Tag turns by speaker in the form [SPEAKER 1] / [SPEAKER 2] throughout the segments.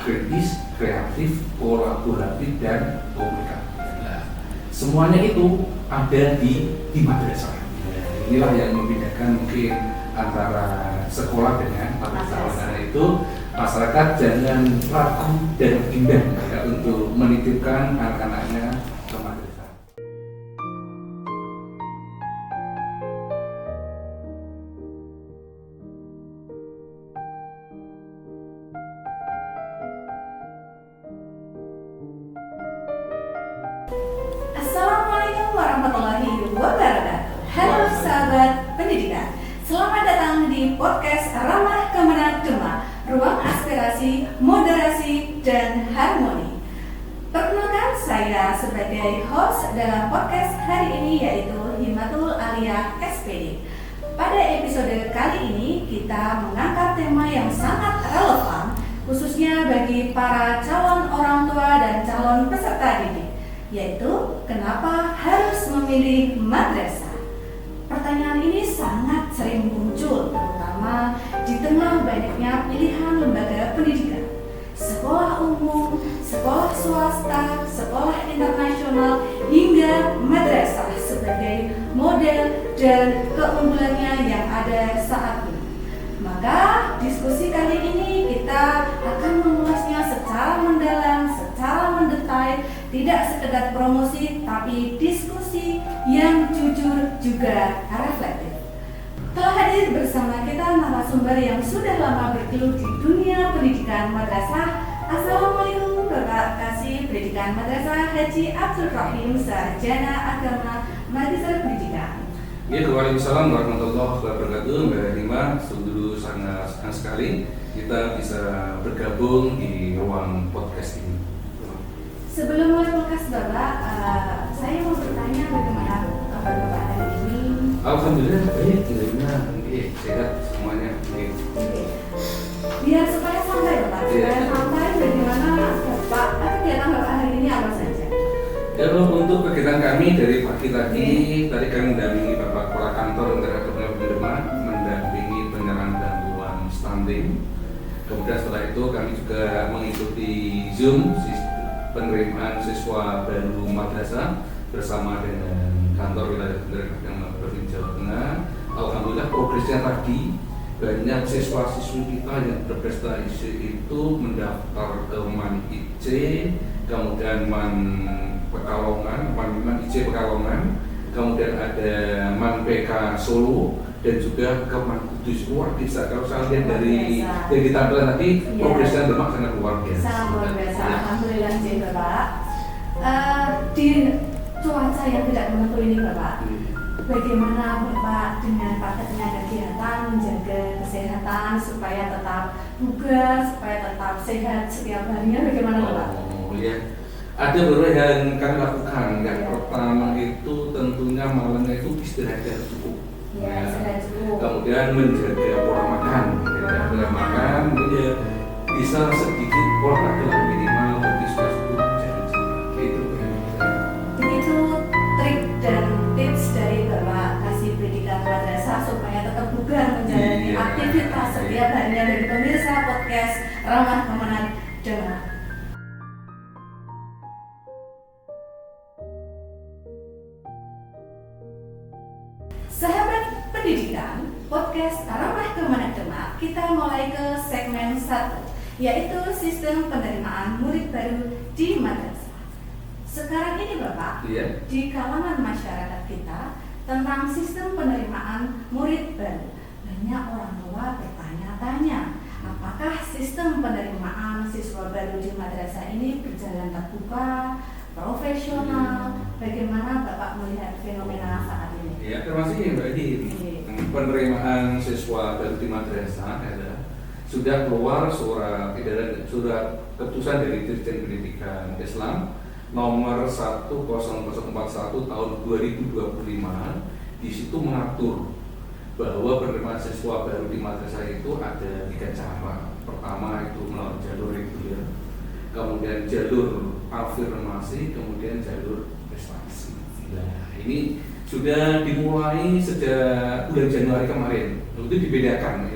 [SPEAKER 1] kritis, kreatif, kolaboratif, dan komunikatif. Nah, semuanya itu ada di madrasah. Inilah yang membedakan mungkin antara sekolah dengan madrasah. Karena itu masyarakat jangan ragu dan bimbang untuk menitipkan anak-anaknya ke madrasah.
[SPEAKER 2] Assalamualaikum warahmatullahi wabarakatuh. Halo sahabat pendidikan, selamat datang di podcast Ramah Kemenang Demak, ruang aspirasi, moderasi, dan harmoni. Perkenalkan, saya sebagai host dalam podcast hari ini yaitu Himatul Alia SPD. Pada episode kali ini kita mengangkat tema yang sangat relevan khususnya bagi para calon orang tua dan calon peserta didik, yaitu kenapa harus memilih madrasah. Pertanyaan ini sangat sering muncul, terutama di tengah banyaknya pilihan lembaga pendidikan, sekolah umum, sekolah swasta, sekolah internasional, hingga madrasah sebagai model dan keunggulannya yang ada saat ini. Maka diskusi kali ini kita akan mengulasnya secara mendalam, secara mendetail, tidak sekedar promosi, tapi diskusi yang jujur juga reflektif. Telah hadir bersama kita narasumber yang sudah lama bergelut di dunia pendidikan madrasah. Assalamualaikum Bapak Kasih Pendidikan Madrasah Haji Abdul Rahim, Sarjana Agama Magister Pendidikan.
[SPEAKER 1] Ya, Waalaikumsalam warahmatullahi wabarakatuh. Mbak Rima, sungguh sangat senang sekali kita bisa bergabung di ruang podcast ini.
[SPEAKER 2] Sebelum mulai podcast Bapak, saya mau bertanya bagaimana kabar Bapak hari ini?
[SPEAKER 1] Alhamdulillah baik, sehat semuanya.
[SPEAKER 2] Biar supaya santai Bapak, supaya santai bagaimana Bapak, kegiatan Bapak hari ini apa saja?
[SPEAKER 1] Kalau untuk kegiatan kami dari pagi tadi kami mendampingi Bapak Kepala Kantor Negara Kabupaten Demak, mendampingi penyerahan bantuan stunting. Kemudian setelah itu kami juga mengikuti Zoom penerimaan siswa baru madrasah bersama dengan kantor wilayah Pendidikan Provinsi Jawa Tengah. Alhamdulillah progresnya tadi banyak siswa-siswi kita yang berprestasi itu mendaftar ke MAN IC, kemudian MAN Pekalongan, MAN IC Pekalongan, kemudian ada MAN PK Solo, dan juga ke MAN Kudus. Luar biasa. Kalau saya lihat dari tampilan tadi, progresnya Demak sangat luar biasa.
[SPEAKER 2] Sangat luar biasa. Alhamdulillah sih Bapak. Di cuaca yang tidak menentu ini Bapak, bagaimana Bapak dengan prakteknya kegiatan menjaga kesehatan supaya tetap bugar, supaya tetap sehat setiap harinya, bagaimana Bapak?
[SPEAKER 1] Ya. Ada beberapa yang kami lakukan. Yang pertama itu tentunya malamnya itu istirahat yang cukup. Kemudian menjaga pola makan. Pola makan dia bisa sedikit olahraga lah, minimal lebih 10 jam. Gitu.
[SPEAKER 2] Begitu trik dan tips dari Bapak Kasih Pendidikan Madrasah supaya tetap bugar menjalani aktivitas setiap harinya dari pemirsa podcast Ramah Kemenang Demak. Sahabat pendidikan, podcast Ramah Kemenang Demak, kita mulai ke segmen 1, yaitu sistem penerimaan murid baru di madrasah. Sekarang ini Bapak, di kalangan masyarakat kita tentang sistem penerimaan murid baru, banyak orang tua bertanya-tanya, apakah sistem penerimaan siswa baru di madrasah ini berjalan terbuka, profesional? Bagaimana Bapak melihat fenomena saat ini?
[SPEAKER 1] Ya, terima kasih Mbak Edi. Penerimaan siswa baru di madrasah sudah keluar surat keputusan dari Dirjen Pendidikan Islam nomor 10041 tahun 2025. Di situ mengatur bahwa penerimaan siswa baru di madrasah itu ada 3 cara. Pertama itu melalui jalur reguler, kemudian jalur afirmasi, kemudian jalur prestasi. Nah, ini sudah dimulai sejak bulan Januari kemarin. Itu dibedakan.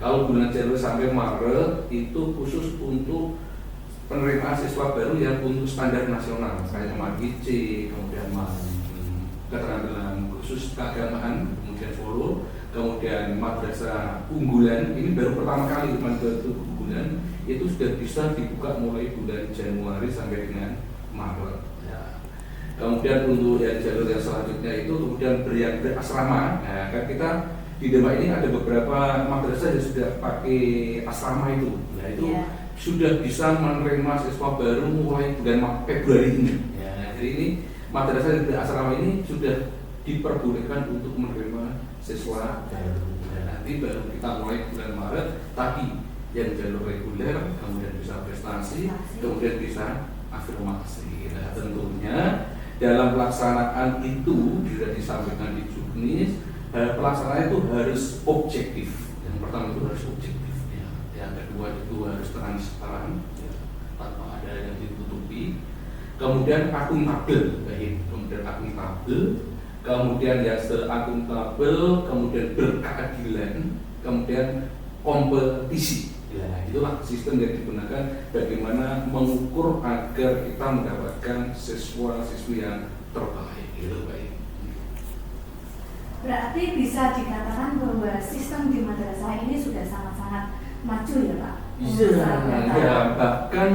[SPEAKER 1] Kalau bulan Januari sampai Maret itu khusus untuk penerimaan siswa baru yang untuk standar nasional, kayak MAGIC, kemudian keterampilan khusus keagamaan, kemudian Solo, kemudian madrasah unggulan. Ini baru pertama kali madrasah unggulan itu sudah bisa dibuka mulai bulan Januari sampai dengan Maret. Ya. Kemudian untuk yang jalur yang selanjutnya itu kemudian berasrama. Nah, kan kita di Demak ini ada beberapa madrasah yang sudah pakai asrama itu. Nah, itu sudah bisa menerima siswa baru mulai bulan Februari ini. Ya, jadi ini madrasah yang asrama ini sudah diperbolehkan untuk menerima siswa baru. Dan nanti baru kita mulai bulan Maret tadi yang jalur reguler, kemudian bisa prestasi, kemudian bisa afirmasi. Nah, tentunya dalam pelaksanaan itu sudah disampaikan di Juknis, pelaksanaan itu harus objektif. Yang pertama itu harus objektif. Ya. Yang kedua itu harus transparan, ya, tanpa ada yang ditutupi. Kemudian akuntabel, kemudian akuntabel, kemudian ya akuntabel, kemudian berkeadilan, kemudian kompetisi. Ya, itulah sistem yang digunakan bagaimana mengukur agar kita mendapatkan siswa-siswi yang terbaik. Gitu, baik.
[SPEAKER 2] Berarti bisa dikatakan bahwa sistem di madrasah ini sudah sangat-sangat maju ya Pak?
[SPEAKER 1] Iya, ya, bahkan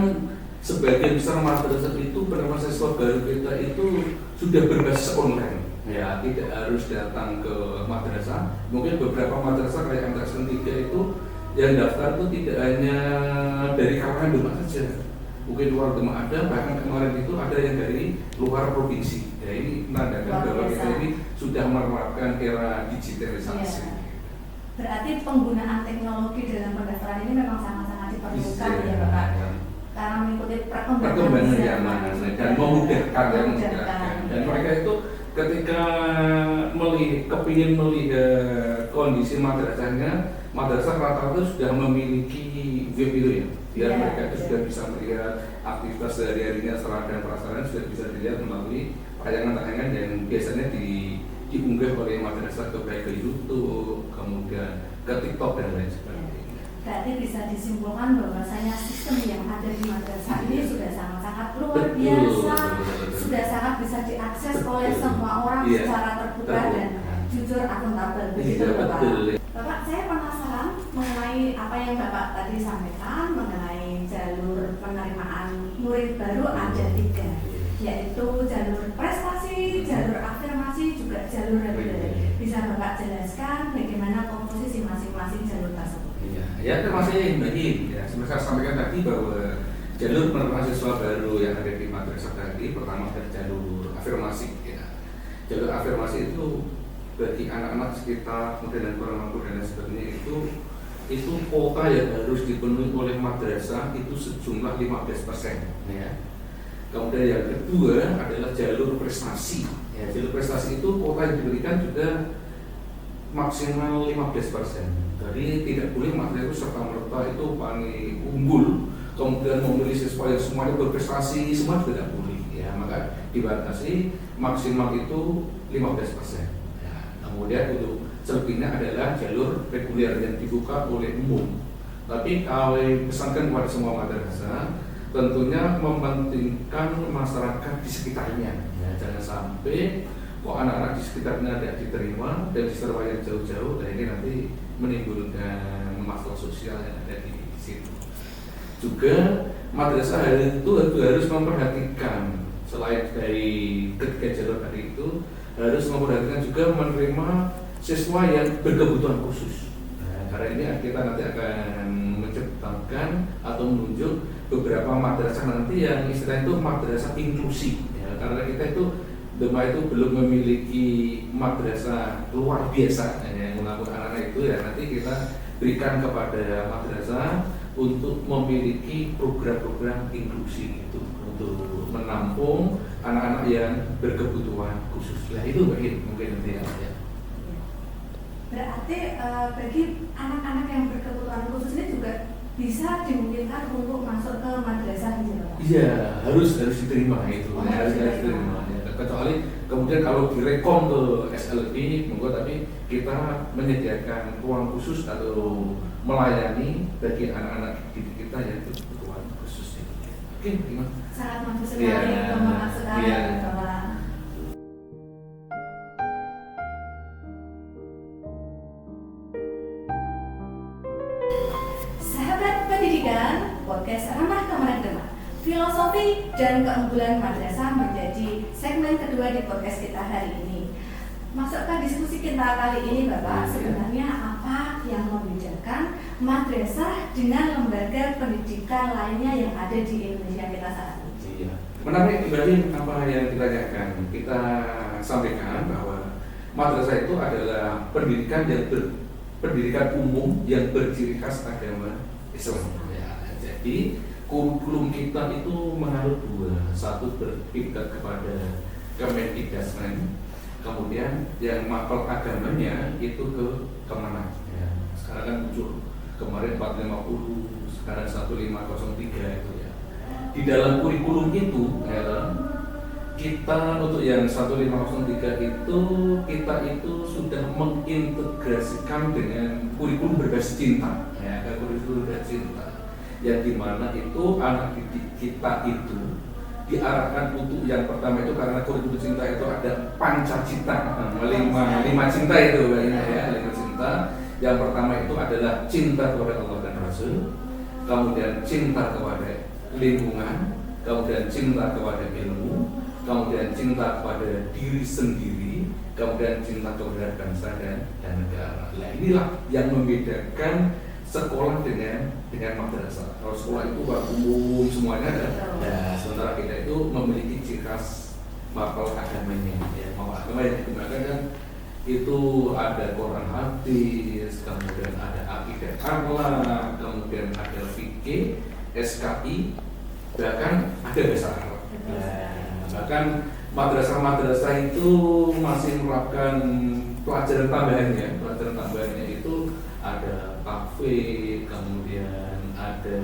[SPEAKER 1] sebagian besar madrasah itu penerimaan siswa baru kita itu sudah berbasis online. Ya, tidak harus datang ke madrasah. Mungkin beberapa madrasah kayak MTS 3 itu yang daftar itu tidak hanya dari kalangan Demak saja, mungkin luar Demak ada, bahkan kemarin itu ada yang dari luar provinsi. Ya, ini menandakan bahwa kita ini sudah menerapkan era digitalisasi.
[SPEAKER 2] Ya. Berarti penggunaan teknologi dalam pendaftaran ini memang sangat-sangat diperlukan ya Bapak, karena mengikuti perkembangan
[SPEAKER 1] zaman dan memudahkan. Dan mereka itu ketika kepingin melihat kondisi madrasahnya, madrasah rata-rata sudah memiliki web itu ya, mereka itu sudah bisa melihat aktivitas sehari-harinya, sarana dan prasarana sudah bisa dilihat melalui tayangan-tayangan yang biasanya diunggah oleh madrasah baik ke YouTube, kemudian ke TikTok dan lain sebagainya.
[SPEAKER 2] Berarti bisa disimpulkan bahwasanya sistem yang ada di madrasah ini sudah sangat-sangat luar biasa, sudah sangat bisa diakses oleh semua orang secara terbuka dan jujur akuntabel. Begitu Bapak. Bapak, saya penasaran mengenai apa yang Bapak tadi sampaikan mengenai jalur penerimaan murid baru ada 3, yaitu jalur prestasi, jalur afirmasi, juga jalur reguler. Bisa Bapak jelaskan bagaimana komposisi masing-masing jalur tersebut?
[SPEAKER 1] Ya, termasuk yang bagi, ya, seperti saya sampaikan tadi bahwa jalur penerimaan siswa baru yang ada di madrasah tadi pertama dari jalur afirmasi. Ya. Jalur afirmasi itu bagi anak-anak sekitar kemudian kurang mampu dan sebagainya itu kuota yang harus dipenuhi oleh madrasah itu sejumlah 15%. Ya. Kemudian yang kedua adalah jalur prestasi. Ya, jalur prestasi itu kuota yang diberikan juga maksimal 15%. Jadi tidak boleh madrasah itu serta-merta itu paling unggul, kemudian memilih siswa yang semuanya berprestasi, semua tidak boleh. Ya, maka dibatasi maksimal itu 15%. Kemudian untuk selebihnya adalah jalur reguler yang dibuka oleh umum. Tapi kalau pesankan kepada semua madrasah, tentunya mementingkan masyarakat di sekitarnya. Ya, jangan sampai kok anak-anak di sekitarnya tidak diterima dan diserwa yang jauh-jauh, dan ini nanti menimbulkan masalah sosial yang ada di situ. Juga madrasah itu harus memperhatikan selain dari ketiga jalur tadi itu, harus memperhatikan juga menerima siswa yang berkebutuhan khusus. Nah, karena ini kita nanti akan menciptakan atau menunjuk beberapa madrasah nanti yang istilahnya itu madrasah inklusi. Ya, karena kita itu Demak itu belum memiliki madrasah luar biasa yang mengangkut anak-anak itu, ya nanti kita berikan kepada madrasah untuk memiliki program-program inklusi itu untuk menampung anak-anak yang berkebutuhan khusus. Ya itu mungkin nanti ya.
[SPEAKER 2] Berarti bagi anak-anak yang berkebutuhan khusus ini juga bisa dimungkinkan untuk masuk ke madrasah gitu Pak?
[SPEAKER 1] Iya, harus diterima itu. Harus diterima. Ya. kecuali kemudian kalau direkom ke SLB monggo, tapi kita menyediakan ruang khusus atau melayani bagi anak-anak didik kita yang kebutuhan khusus. Oke, gimana?
[SPEAKER 2] Sangat mampu sekali, bermanfaat sekali, Bapak. Sahabat pendidikan, podcast Ramah Kemenang Demak. Filosofi dan keunggulan madrasah menjadi segmen kedua di podcast kita hari ini. Masuk ke diskusi kita kali ini, Bapak, sebenarnya apa yang membedakan madrasah dengan lembaga pendidikan lainnya yang ada di Indonesia kita saat ini?
[SPEAKER 1] Iya. Menarik kembali apa yang ditanyakan. Kita sampaikan bahwa madrasah itu adalah pendidikan pendidikan umum yang berciri khas agama Islam. Ya, jadi kurikulum kita itu menganut dua, satu berkiblat kepada Kemendikbudrismen, kemudian yang mapel agamanya itu ke Kemenak. Ya. Sekarang kan muncul kemarin 450, sekarang 1503 itu ya. Di dalam kurikulum itu ya, kita untuk yang 1503 itu kita itu sudah mengintegrasikan dengan kurikulum berbasis cinta, ya, kurikulum berbasis cinta. Yang dimana itu anak didik kita itu diarahkan untuk yang pertama itu karena kurikulum cinta itu ada pancacita, lima cinta itu ya, 5 cinta. Yang pertama itu adalah cinta kepada Allah dan Rasul, kemudian cinta kepada lingkungan, kemudian cinta kepada ilmu, kemudian cinta kepada diri sendiri, kemudian cinta kepada bangsa dan negara. Nah, inilah yang membedakan sekolah dengan madrasah. Kalau sekolah itu umum semuanya ada. Nah, sementara kita itu memiliki ciri khas mapel agamanya. Ya, mapel agama yang digunakan kan itu ada Quran hadis, kemudian ada akidah akhlak, kemudian ada fikih, SKI, bahkan ada bahasa Arab. Nah, bahkan madrasah-madrasah itu masih menerapkan pelajaran tambahannya itu ada tahfidz, kemudian ada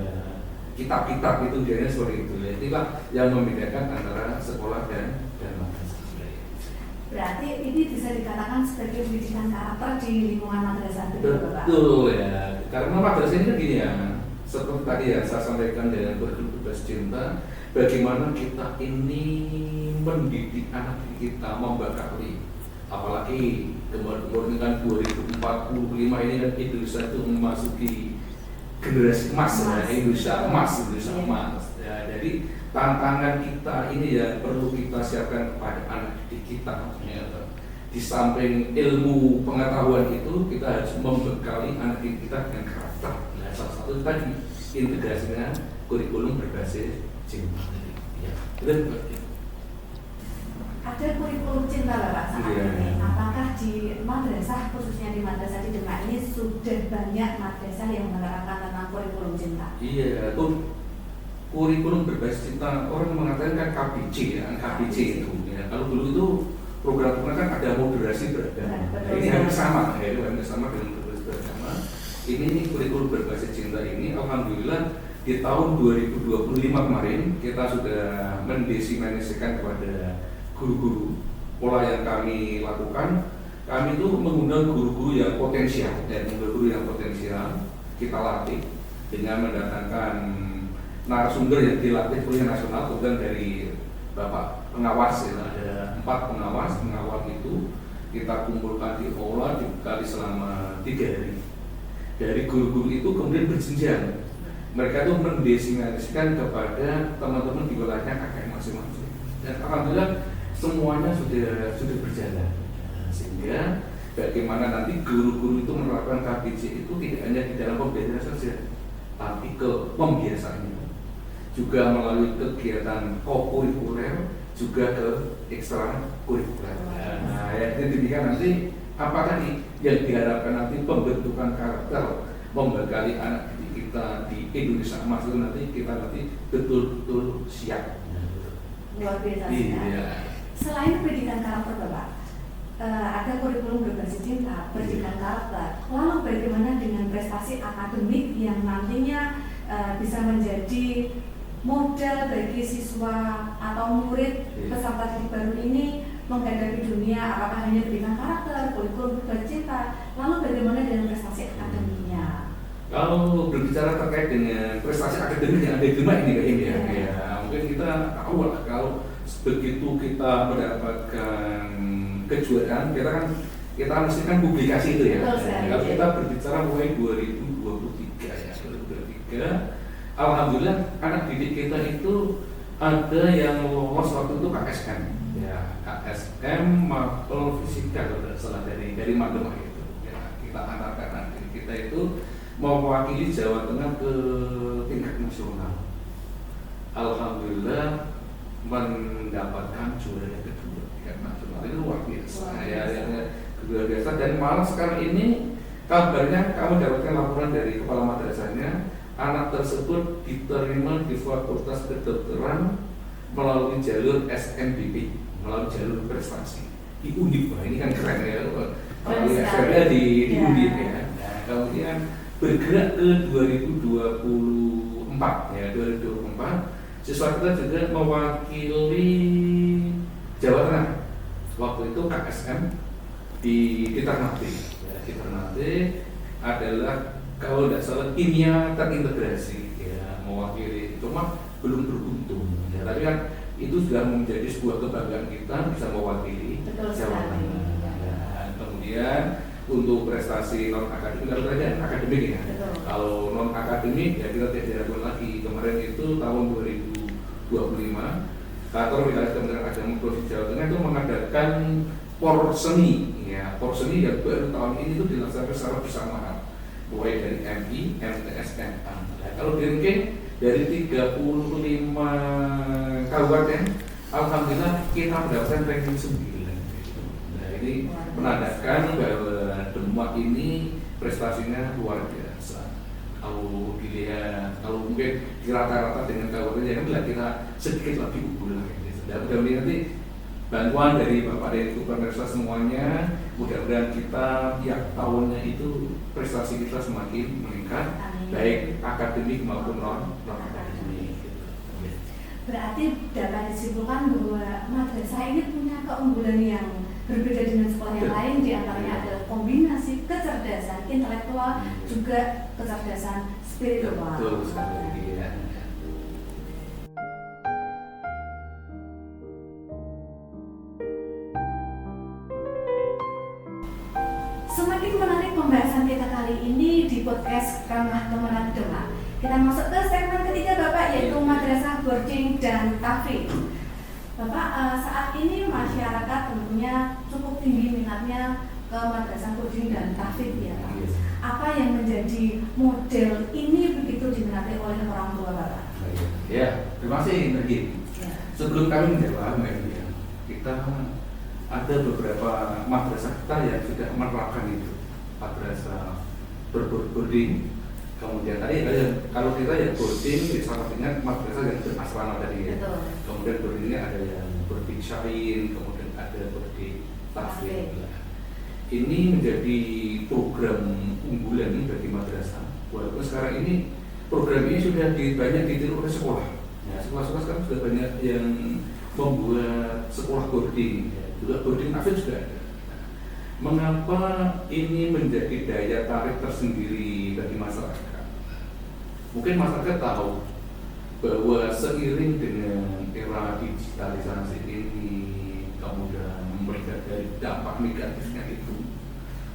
[SPEAKER 1] kitab-kitab itu biasanya seperti itu. Itulah yang membedakan antara sekolah dan madrasah.
[SPEAKER 2] Berarti ini bisa dikatakan sebagai pendidikan karakter di lingkungan madrasah itu, Bapak?
[SPEAKER 1] Betul ya, karena madrasah ini kan gini ya, seperti tadi ya saya sampaikan dengan kurikulum berbasis cinta, bagaimana kita ini mendidik anak kita membekali, apalagi kemarin kan 2045 ini kan Indonesia itu memasuki generasi emas, ya, Indonesia emas. Ya, jadi tantangan kita ini ya perlu kita siapkan kepada anak didik kita. Ya, di samping ilmu pengetahuan itu kita harus membekali anak didik kita dengan karakter. Nah, salah satu tadi integrasinya kurikulum berbasis cinta. Ya,
[SPEAKER 2] ada kurikulum cinta, Bapak, saat ini. Apakah di madrasah, khususnya di madrasah di Demak ini sudah banyak madrasah yang menerapkan tentang kurikulum cinta?
[SPEAKER 1] Iya, itu kurikulum berbasis cinta, orang mengatakan kan KBC ya, KBC itu. Ya, kalau dulu itu program kan ada moderasi beragama. Ini hampir sama, ya, hampir sama dengan moderasi beragama. Ini kurikulum berbasis cinta ini, alhamdulillah di tahun 2025 kemarin kita sudah mendesimasikan kepada guru-guru. Pola yang kami lakukan, kami itu mengundang guru-guru yang potensial, dan guru-guru yang potensial kita latih dengan mendatangkan narasumber yang dilatih kuliah nasional, kemudian dari Bapak pengawas ya, ada 4 pengawas itu kita kumpulkan di aula dibekali selama 3 hari. Dari guru-guru itu kemudian berjenjang, mereka itu mendesimasikan kepada teman-teman di wilayahnya KKN masing-masing, dan alhamdulillah semuanya sudah berjalan, sehingga bagaimana nanti guru-guru itu menerapkan KBC itu tidak hanya di dalam pembelajaran saja, tapi ke pembiasaannya juga melalui kegiatan kokurikuler, juga ke ekstra kurikuler. Nah, ya demikian nanti apa tadi yang diharapkan nanti pembentukan karakter, membekali anak didik kita di Indonesia emas itu nanti kita betul-betul siap.
[SPEAKER 2] Luar biasa.
[SPEAKER 1] Iya.
[SPEAKER 2] Selain pendidikan karakter, Bapak, ada kurikulum berbasis cinta, pendidikan karakter. Lalu bagaimana dengan prestasi akademik yang nantinya bisa menjadi modal bagi siswa atau murid peserta didik baru ini menghadapi dunia, apakah hanya berikan karakter, kurikulum, bercita, lalu bagaimana dengan prestasi akademinya?
[SPEAKER 1] Kalau berbicara terkait dengan prestasi akademik yang ada di rumah ini ya, mungkin kita tahu lah kalau begitu kita mendapatkan kejuaraan, kita mesti kan publikasi itu ya. Kalau kita berbicara mulai 2023 ya, 2023, alhamdulillah anak didik kita itu ada yang lolos waktu itu KSM. Ya, KSM mapel fisika kalau tidak salah dari Magelang itu. Ya, kita antarkan anak kita itu mewakili Jawa Tengah ke tingkat nasional. Alhamdulillah mendapatkan juara yang kedua tingkat nasional, itu luar biasa. Luar biasa. Dan malah sekarang ini kabarnya kamu dapatkan laporan dari kepala madrasahnya, anak tersebut diterima di Fakultas Kedokteran melalui jalur SNBP, melalui jalur prestasi di Undip. Ini kan keren ya, kalau SPM di Undip ya. Nah, kemudian bergerak ke 2024 ya, 2024 siswa kita juga mewakili Jawa Tengah waktu itu KSM di Ternate ya, di Ternate adalah kalau tidak salah kimia terintegrasi ya, mewakili, cuma belum beruntung ya, tapi kan itu sudah menjadi sebuah kebanggaan kita bisa mewakili Jawa Tengah ya. Kemudian untuk prestasi non akademik, kalau tadi akademik ya. Kalau non akademik ya kita tidak dilakukan lagi. Kemarin itu tahun 2025, Kantor Wilayah Kementerian Agama Provinsi Jawa Tengah itu mengadakan Porseni ya, Porseni yang baru tahun ini itu dilaksanakan secara bersamaan, mulai dari MI, MTS, MA. Nah, kalau di ranking dari 35 kabupaten, alhamdulillah kita mendapatkan ranking 9. Ini menandakan bahwa Demak ini prestasinya luar biasa. Kalau dilihat, kalau mungkin di rata-rata dengan kabupaten yang lain kita sedikit lebih unggul lagi. Dan mudah-mudahan nanti bantuan dari Bapak dari Gubernur semuanya, mudah-mudahan kita tiap tahunnya itu prestasi kita semakin meningkat, baik akademik maupun non akademik.
[SPEAKER 2] Berarti dapat disimpulkan bahwa madrasah ini punya keunggulan yang berbeda dengan sekolah yang lain, diantaranya adalah kombinasi kecerdasan intelektual juga kecerdasan spiritual.
[SPEAKER 1] Betul sekali ya.
[SPEAKER 2] Semakin menarik pembahasan kita kali ini di podcast Ramah Kemenang Demak. Kita masuk ke segmen ketiga Bapak, yaitu madrasah boarding dan tahfidz. Bapak, saat ini masyarakat tentunya cukup tinggi minatnya ke madrasah boarding dan tahfidz ya Pak. Apa yang menjadi model ini begitu diminati oleh orang tua Bapak?
[SPEAKER 1] Ya, terima kasih Mbak. Sebelum kami menjawab Mbak, kita ada beberapa madrasah kita yang sudah menerapkan itu, madrasah berboarding. Kemudian tadi kalau kita yang boarding sama dengan madrasah yang berasrama tadi ya. Kemudian boardingnya ada yang boarding syai'in, kemudian ada boarding tahfidz. Ini menjadi program unggulan bagi madrasah. Walaupun sekarang ini program ini sudah banyak ditiru oleh sekolah. Ya, sekolah-sekolah sekarang sudah banyak yang membuat sekolah boarding, juga boarding tahfidz juga ada. Mengapa ini menjadi daya tarik tersendiri bagi masyarakat? Mungkin masyarakat tahu bahwa seiring dengan era digitalisasi ini, kemudian melihat dari dampak negatifnya itu,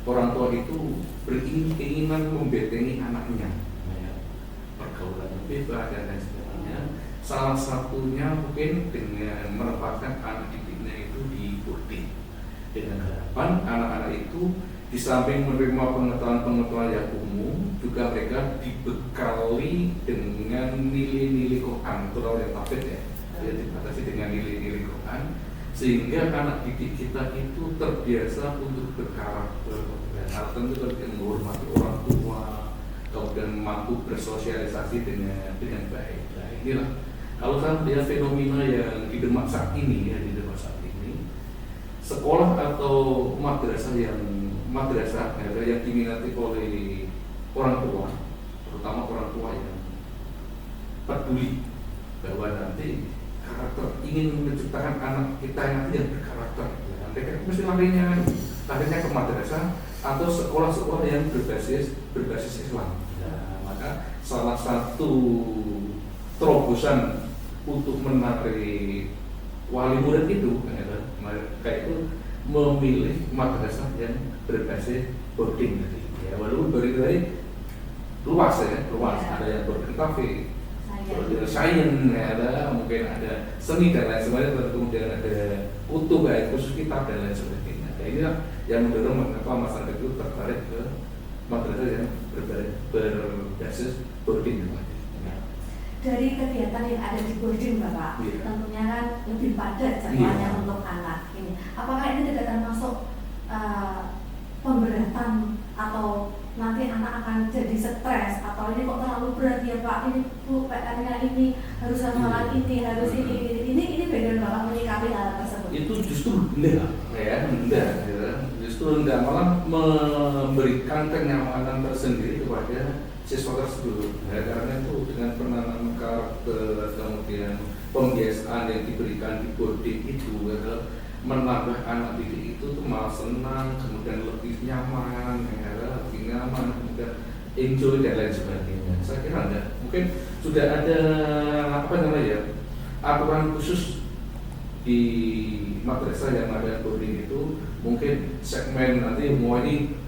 [SPEAKER 1] orang tua itu berkeinginan membentengi anaknya, pergaulan bebas dan lain sebagainya. Salah satunya mungkin dengan menempatkan anak didiknya itu di boarding, dengan harapan anak-anak itu di samping menerima pengetahuan-pengetahuan yang umum, juga mereka dibekali dengan nilai-nilai Quran, terutama yang tahfidz ya, dibatasi dengan nilai-nilai Quran, sehingga anak didik kita itu terbiasa untuk berkarakter, tentu menghormati orang tua, kemudian mampu bersosialisasi dengan baik. Nah, inilah kalau saya melihat fenomena yang di Demak saat ini ya, di Demak saat ini, sekolah atau madrasah yang diminati oleh orang tua, terutama orang tua yang peduli bahwa nanti karakter ingin menciptakan anak kita yang nanti yang berkarakter. Mereka mesti larinya ke madrasah atau sekolah-sekolah yang berbasis Islam. Maka salah satu terobosan untuk menarik wali murid itu mereka itu memilih madrasah yang berbasis boarding tadi. Walaupun boarding tadi luas, ada yang boarding cafe, boarding science, ada mungkin ada seni dan lain sebagainya, kemudian ada kutub khusus kitab dan lain sebagainya. Inilah yang mendorong mengapa masyarakat itu tertarik ke madrasah yang berbasis boarding.
[SPEAKER 2] Dari kegiatan yang ada di boarding Bapak, tentunya kan lebih padat jadwalnya untuk anak ini. Apakah ini tidak termasuk pemberatan atau nanti anak akan jadi stres atau ini kok terlalu berat ya Pak, ini Bu PR-nya ini harus hafalan ini harus ini bagaimana Bapak menyikapi hal tersebut?
[SPEAKER 1] Itu justru enggak, justru enggak, malah memberikan kenyamanan tersendiri kepada siswa tersebut. Karena itu dengan penanaman karakter, kemudian pembiasaan yang diberikan di boarding itu menambah anak didik itu tuh malah senang, kemudian lebih nyaman, kemudian enjoy dan lain sebagainya. Saya kira enggak. Mungkin sudah ada aturan khusus di madrasah yang ada boarding itu, mungkin segmen nanti mau ini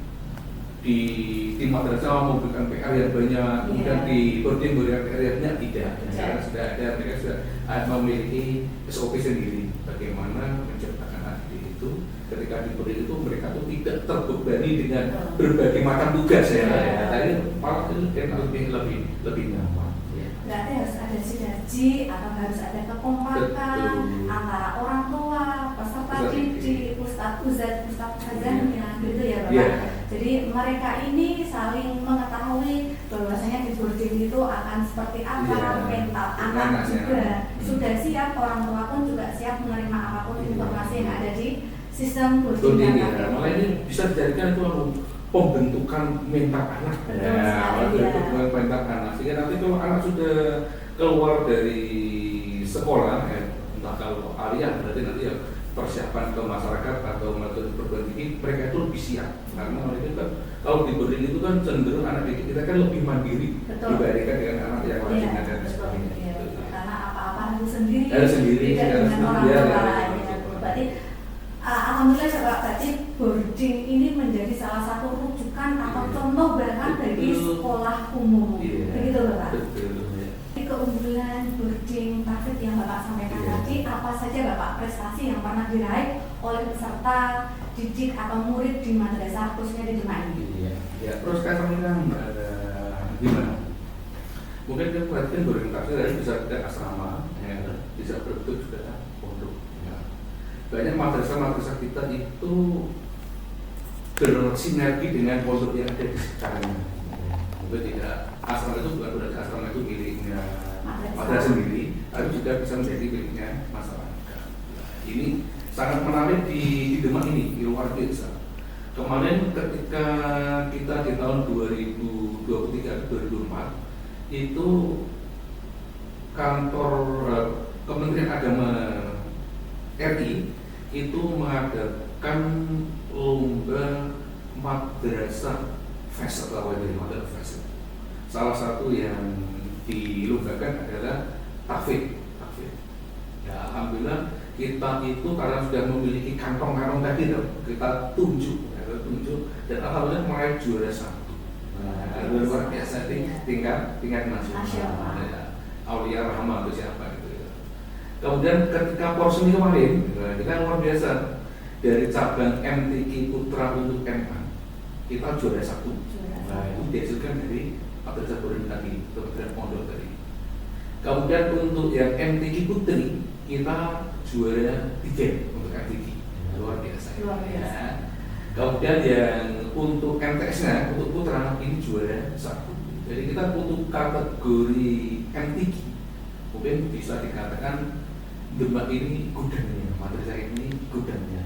[SPEAKER 1] di madrasah memberikan PR yang banyak, kemudian di boarding berikan PR yang banyak, tidak. Karena sudah ada, mereka sudah memiliki SOP sendiri bagaimana menciptakan adik itu. Ketika di boarding itu mereka tuh tidak terbebani dengan berbagai macam tugas Tadi malah itu lebih nyaman.
[SPEAKER 2] Berarti harus ada sinergi atau harus ada kekompakan antara orang tua, peserta didik, ustadz ustadzanya gitu ya Bapak. Jadi mereka ini saling mengetahui bahwasanya di boarding itu akan seperti apa, mental anak juga sudah siap, orang tua pun juga siap menerima apapun informasi yang ada di sistem boarding.
[SPEAKER 1] Malah ini bisa dijadikan itu pembentukan mental anak. Pembentukan mental anak. Sehingga nanti kalau anak sudah keluar dari sekolah, entah kalau aliyah berarti nanti ya persiapan ke masyarakat atau metode perguruan tinggi, mereka itu lebih siap. Karena mereka kan kalau di boarding itu kan cenderung anak didik kita kan lebih mandiri dibandingkan dengan anak yang lain dan sebagainya.
[SPEAKER 2] Karena apa-apa harus sendiri,
[SPEAKER 1] tidak
[SPEAKER 2] dengan orang tua. Berarti alhamdulillah Bapak, berarti boarding ini menjadi salah satu rujukan atau contoh bahkan bagi sekolah umum. Begitu Bapak? Keunggulan boarding Tafid yang Bapak sampaikan tadi, apa saja Bapak prestasi yang pernah diraih oleh peserta didik atau murid di madrasah khususnya di Demak ini?
[SPEAKER 1] Terus kan ada gimana? Mungkin kita perhatikan boarding Tafid bisa ke asrama, bisa berbentuk juga pondok. Banyak madrasah-madrasah kita itu bersinergi dengan pondok yang ada di sekitarnya. Mungkin tidak, asrama itu bukan berarti asrama itu miliknya madrasah sendiri, tapi juga bisa menjadi miliknya masyarakat. Ini sangat menarik di Demak ini, di luar biasa. Kemarin ketika kita di tahun 2023-2024 itu kantor Kementerian Agama RI itu mengadakan lomba madrasah fest atau madrasah fest. Salah satu yang dilombakan adalah Tafid. Ya, alhamdulillah kita itu karena sudah memiliki kantong-kantong tadi, kita tunjuk dan alhamdulillah mulai juara 1. Luar biasa tingkat nasional. Aulia Rahma atau siapa gitu. Kemudian ketika porsi kemarin, kita luar biasa dari cabang MTQ Putra untuk MA kita juara 1. Itu dihasilkan dari madrasah boarding tadi, kemudian pondok tadi. Kemudian untuk yang MTQ Putri kita juara 3 untuk MTQ, luar biasa. Ya. Kemudian yang untuk MTS-nya, untuk putra ini juara 1. Jadi kita untuk kategori MTQ mungkin bisa dikatakan Demak ini gudangnya, madrasah ini gudangnya.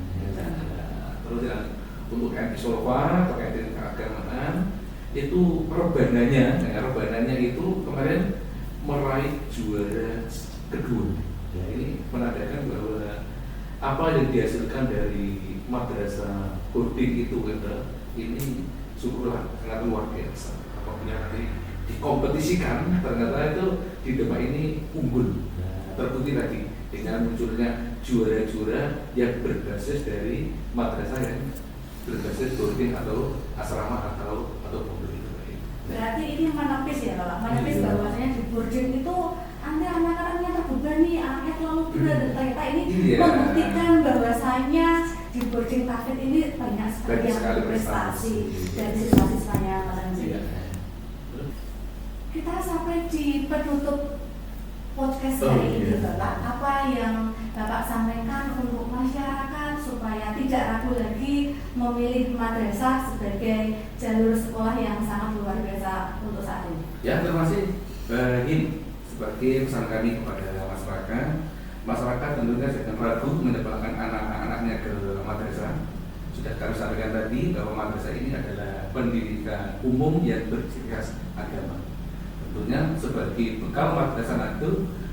[SPEAKER 1] Terus yang untuk MT Solva terkait dengan keagamaan itu rebananya itu kemarin meraih juara kedua. Ya, ini menandakan bahwa apa yang dihasilkan dari madrasah boarding itu ini syukurlah sangat luar biasa. Apabila nanti dikompetisikan, ternyata itu di Demak ini unggul. Terbukti tadi dengan munculnya juara-juara yang berbasis dari madrasah yang berbasis boarding atau asrama atau pondok itu.
[SPEAKER 2] Berarti ini menepis ya Pak, menepis bahwasanya di boarding itu Anda anak-anaknya terbebani, anaknya terlalu berat, dan ternyata ini membuktikan bahwasanya di boarding Tafid ini banyak sekali yang berprestasi dari siswa-siswanya Mas Anji. Kita sampai di penutup podcast hari ini Bapak, apa yang Bapak sampaikan untuk masyarakat supaya tidak ragu lagi memilih madrasah sebagai jalur sekolah yang sangat luar biasa untuk saat ini?
[SPEAKER 1] Ya, terima kasih ini sebagai pesan kami kepada masyarakat tentunya jangan ragu menyekolahkan anak-anaknya ke madrasah. Sudah kami sampaikan tadi bahwa madrasah ini adalah pendidikan umum yang berciri khas agama. Tentunya sebagai bekal madrasah itu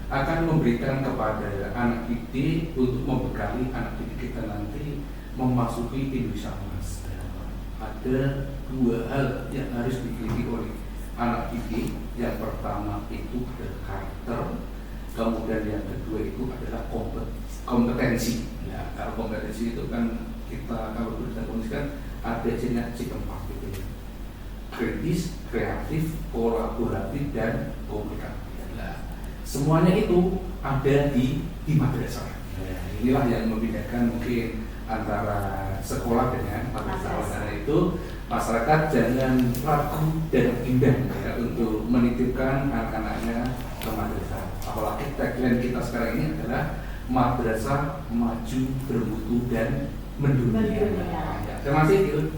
[SPEAKER 1] akan memberikan kepada anak didik untuk membekali anak didik kita nanti memasuki Indonesia Emas. Ada dua hal yang harus dimiliki oleh anak didik. Yang pertama itu adalah karakter, kemudian yang kedua itu adalah kompetensi. Ya, kalau kompetensi itu kan kita kalau kita kondisikan ada C keempat gitu. Kritis, kreatif, kolaboratif, dan komunikatif. Nah, semuanya itu ada di madrasah. Nah, inilah yang membedakan mungkin antara sekolah dengan madrasah. Karena itu masyarakat jangan ragu dan bimbang ya, untuk menitipkan anak-anaknya ke madrasah. Apalagi tagline kita sekarang ini adalah madrasah maju, bermutu, dan mendunia. Ya, terima kasih.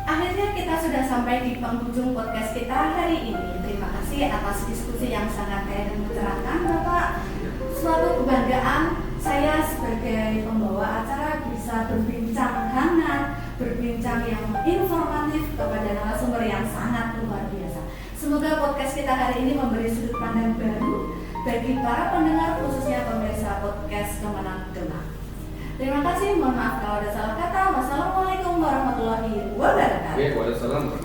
[SPEAKER 2] Akhirnya kita sudah sampai di penghujung podcast kita hari ini. Terima kasih atas diskusi yang sangat kaya dan mencerahkan Bapak. Suatu kebanggaan saya sebagai pembawa acara bisa berbincang hangat, berbincang yang informatif kepada narasumber yang sangat luar biasa. Semoga podcast kita hari ini memberi sudut pandang baru bagi para pendengar, khususnya pemirsa podcast Kemenang Demak. Terima kasih, mohon maaf kalau ada salah kata. Wassalamualaikum warahmatullahi wabarakatuh.
[SPEAKER 1] Waalaikumsalam.